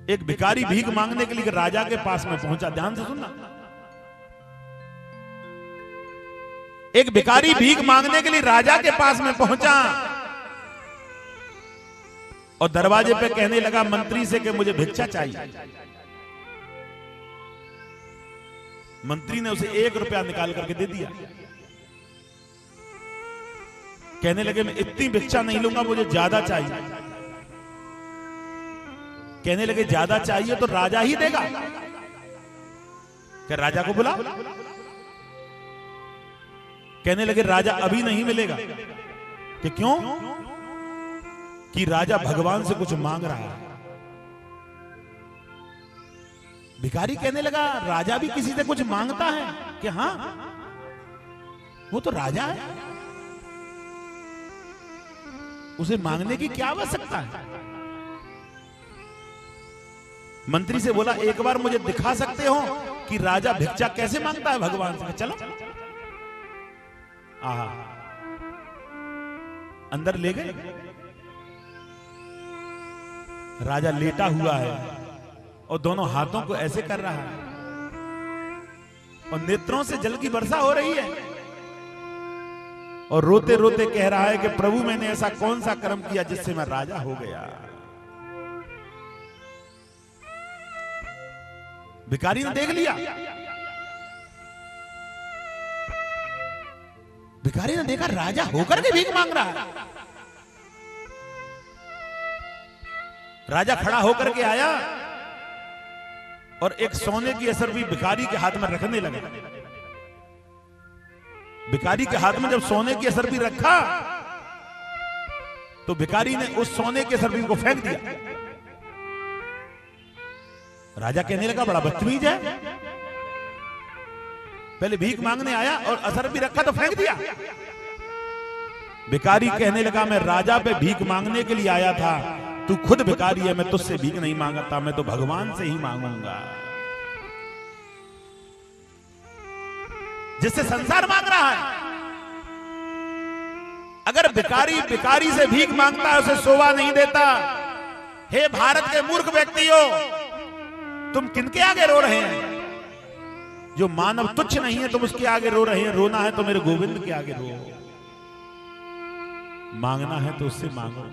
एक भिखारी भीख मांगने के लिए राजा के पास में पहुंचा। ध्यान से सुनना, एक भिखारी भीख मांगने के लिए राजा के पास में पहुंचा और दरवाजे पे कहने लगा मंत्री से कि मुझे भिक्षा चाहिए। मंत्री ने उसे 1 रुपया निकाल करके दे दिया। कहने लगे मैं इतनी भिक्षा नहीं लूंगा, मुझे ज्यादा चाहिए। कहने लगे ज्यादा चाहिए तो राजा ही देगा क्या? राजा को बुला। कहने लगे राजा अभी नहीं मिलेगा। कि क्यों? कि राजा भगवान से कुछ मांग रहा है। भिखारी कहने लगा राजा भी किसी से कुछ मांगता है? कि हां, वो तो राजा है, उसे मांगने की क्या आवश्यकता है? मंत्री से बोला एक बार मुझे दिखा सकते हो कि राजा भिक्षा कैसे मांगता है भगवान से? चलो। आहा, अंदर ले गए। राजा लेटा हुआ है और दोनों हाथों को ऐसे कर रहा है और नेत्रों से जल की वर्षा हो रही है और रोते रोते कह रहा है कि प्रभु मैंने ऐसा कौन सा कर्म किया जिससे मैं राजा हो गया। भिखारी ने देख लिया। भिखारी ने देखा राजा होकर के भीख मांग रहा है। राजा खड़ा होकर के आया और एक सोने की असरफी भिखारी के हाथ में रखने लगा। भिखारी के हाथ में जब सोने की असरफी रखा तो भिखारी ने उस सोने की असरफी को फेंक दिया। राजा कहने लगा बड़ा बदतमीज है, पहले भीख मांगने आया और असर भी रखा तो फेंक दिया। भिखारी कहने लगा मैं राजा पे भीख मांगने के लिए आया था, तू खुद भिखारी है, मैं तुझसे भीख नहीं मांगता, मैं तो भगवान से ही मांगूंगा जिससे संसार मांग रहा है। अगर भिखारी भिखारी से भीख मांगता है, उसे शोभा नहीं देता। हे भारत के मूर्ख व्यक्तियों, तुम किनके आगे रो रहे हैं? जो मानव तुच्छ नहीं है तुम उसके आगे रो रहे हैं। रोना है तो मेरे गोविंद के आगे रो, मांगना है तो उससे मांगो।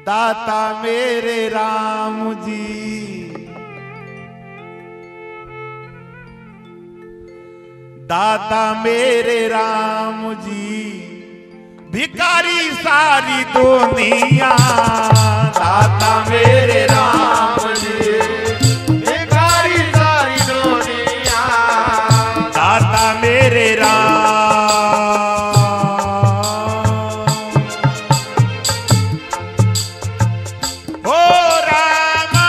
दाता मेरे राम जी, दाता मेरे राम जी, भिखारी सारी दुनिया। दाता मेरे राम जी, भिखारी सारी दुनिया। दाता मेरे राम, ओ रामा,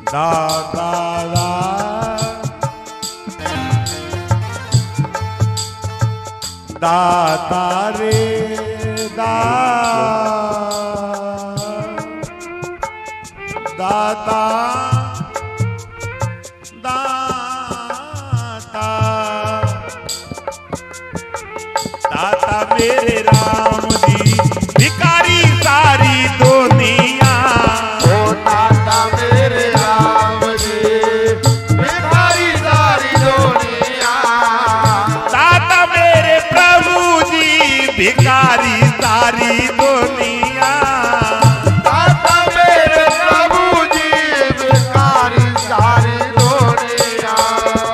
दाता दाता रे दाता दाता दाता मेरे राम जी, भिखारी सारी दुनिया। ओ दाता मेरे राम जी, भिखारी सारी दुनिया। दाता मेरे प्रभु जी, भिखारी सारी दुनिया। दाता मेरे प्रभु जी, भिखारी सारी दुनिया।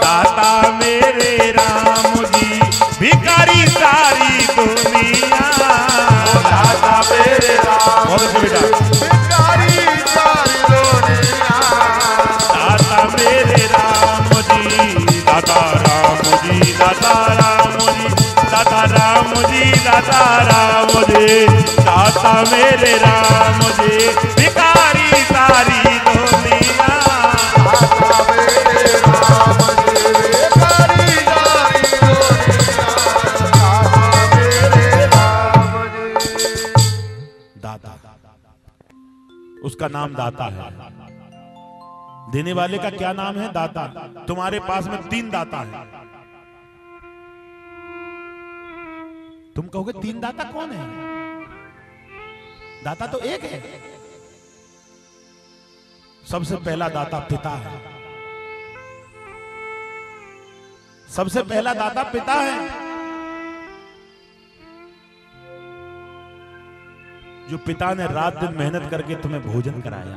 दाता मेरे राम जी, भिखारी सारी दुनिया। दाता मेरे राम, बहुत अच्छे बेटा, भिखारी सारी दुनिया। दाता मेरे राम जी, दाता राम जी, दाता राम जी, दाता राम जी, दाता राम जी। दाता मेरे राम जी, भिखारी सारी दुनिया। दाता मेरे राम जी, भिखारी सारी दुनिया। दाता मेरे राम जी। दाता, उसका नाम दाता है। देने वाले का क्या नाम है? दाता। तुम्हारे पास में 3 दाता है। तुम कहोगे 3 दाता कौन है? दाता तो एक है। सबसे पहला दाता पिता है। सबसे पहला दाता पिता है, जो पिता ने रात दिन मेहनत करके तुम्हें भोजन कराया,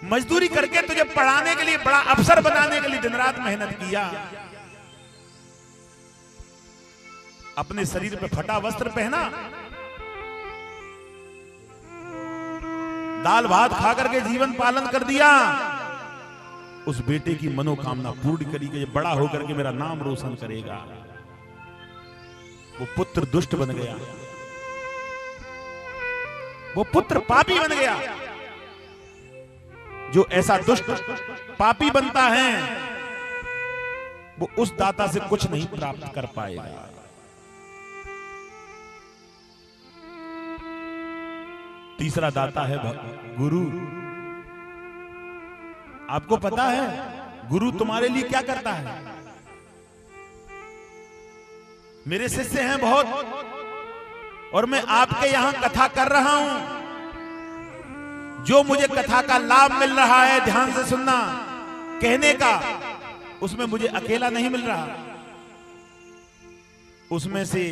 मजदूरी करके तुझे पढ़ाने के लिए, बड़ा अफसर बनाने के लिए दिन रात मेहनत किया, अपने शरीर पे फटा वस्त्र पहना, दाल भात खा करके जीवन पालन कर दिया, उस बेटे की मनोकामना पूर्ण करी कि बड़ा होकर के मेरा नाम रोशन करेगा। वो पुत्र दुष्ट बन गया, वो पुत्र पापी बन गया। जो ऐसा दुष्ट पापी बनता है वो उस दाता से कुछ नहीं प्राप्त कर पाएगा। तीसरा दाता है गुरु। आपको पता है गुरु तुम्हारे लिए क्या करता है? मेरे शिष्य हैं बहुत और मैं आपके यहां कथा कर रहा हूं। जो मुझे कथा का लाभ मिल रहा है, ध्यान से सुनना, कहने का, उसमें मुझे अकेला नहीं मिल रहा। उसमें से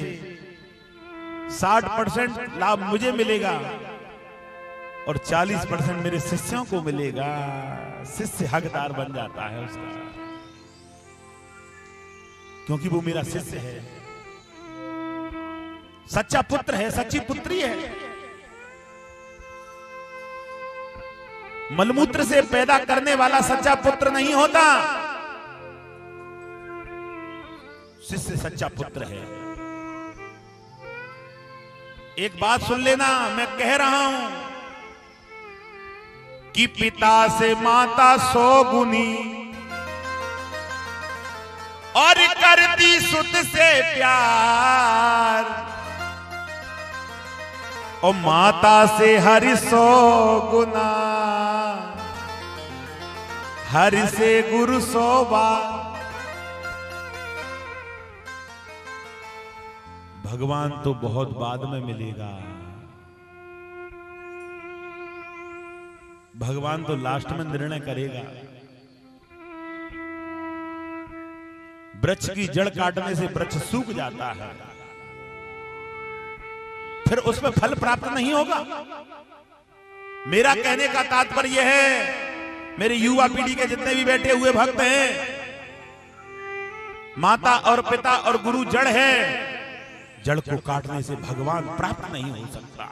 60% लाभ मुझे मिलेगा और 40% मेरे शिष्यों को मिलेगा। शिष्य हकदार बन जाता है उसका, क्योंकि वो मेरा शिष्य है, सच्चा पुत्र है, सच्ची पुत्री है। मलमूत्र से पैदा करने वाला सच्चा पुत्र नहीं होता, शिष्य सच्चा पुत्र है। एक बात सुन लेना, मैं कह रहा हूं कि पिता से माता 100 गुनी और करती सुत से प्यार, और माता से हरि 100 गुना, हरि से गुरु 100 बार। भगवान तो बहुत बाद में मिलेगा, भगवान तो लास्ट में निर्णय करेगा। वृक्ष की जड़ काटने से वृक्ष सूख जाता है, फिर उसमें फल प्राप्त नहीं होगा। मेरा कहने का तात्पर्य है, मेरे युवा पीढ़ी के जितने भी बैठे हुए भक्त हैं, माता और पिता और गुरु जड़ है, जड़ को काटने से भगवान प्राप्त नहीं हो सकता।